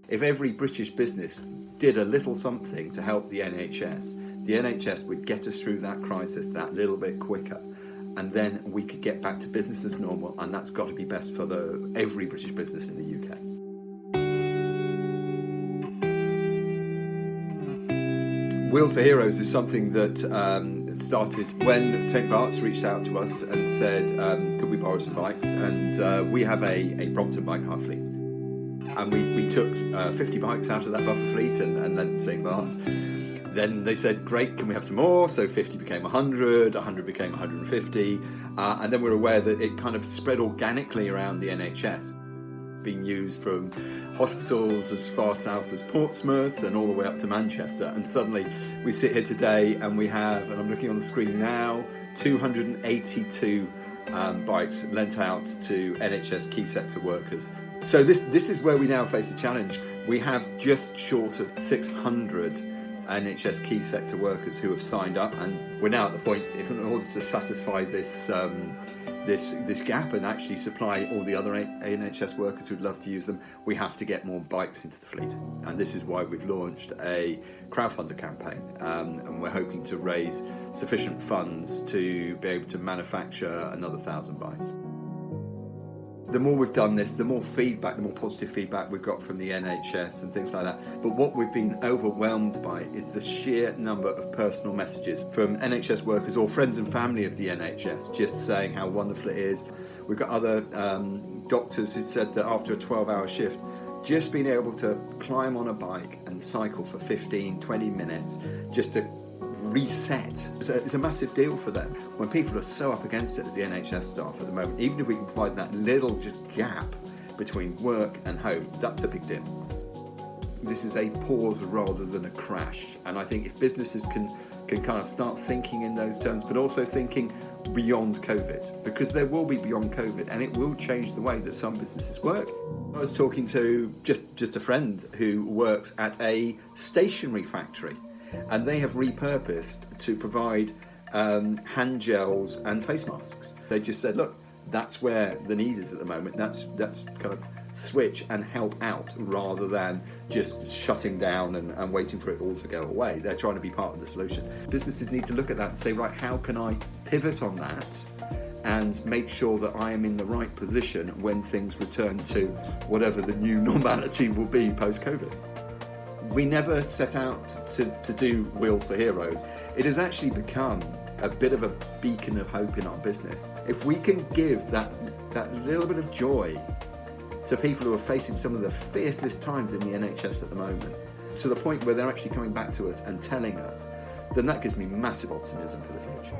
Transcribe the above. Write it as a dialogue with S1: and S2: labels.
S1: If every British business did a little something to help the NHS would get us through that crisis that little bit quicker, and then we could get back to business as normal, and that's got to be best for every British business in the UK. Wheels for Heroes is something that started when St. Bart's reached out to us and said, could we borrow some bikes? And we have a Brompton bike hire fleet. And we took 50 bikes out of that buffer fleet and then St. Bart's. Then they said, great, can we have some more? So 50 became 100, 100 became 150. And then we're aware that it kind of spread organically around the NHS, being used from hospitals as far south as Portsmouth and all the way up to Manchester. And suddenly we sit here today and we have, and I'm looking on the screen now, 282 bikes lent out to NHS key sector workers. So this is where we now face a challenge. We have just short of 600 NHS key sector workers who have signed up, and we're now at the point, if in order to satisfy this gap and actually supply all the other NHS workers who'd love to use them, we have to get more bikes into the fleet. And this is why we've launched a crowdfunder campaign, and we're hoping to raise sufficient funds to be able to manufacture another 1,000 bikes. The more we've done this, the more feedback, the more positive feedback we've got from the NHS and things like that. But what we've been overwhelmed by is the sheer number of personal messages from NHS workers or friends and family of the NHS just saying how wonderful it is. We've got other doctors who said that after a 12-hour shift, just being able to climb on a bike and cycle for 15, 20 minutes just to reset it's a massive deal for them. When people are so up against it as the NHS staff at the moment, even if we can provide that little just gap between work and home, that's a big deal. This is a pause rather than a crash, and I think if businesses can kind of start thinking in those terms, but also thinking beyond COVID, because there will be beyond COVID and it will change the way that some businesses work. I was talking to just a friend who works at a stationery factory, and they have repurposed to provide hand gels and face masks. They just said, look, that's where the need is at the moment. That's kind of switch and help out rather than just shutting down and waiting for it all to go away. They're trying to be part of the solution. Businesses need to look at that and say, right, how can I pivot on that and make sure that I am in the right position when things return to whatever the new normality will be post-COVID. We never set out to do Wheels for Heroes. It has actually become a bit of a beacon of hope in our business. If we can give that little bit of joy to people who are facing some of the fiercest times in the NHS at the moment, to the point where they're actually coming back to us and telling us, then that gives me massive optimism for the future.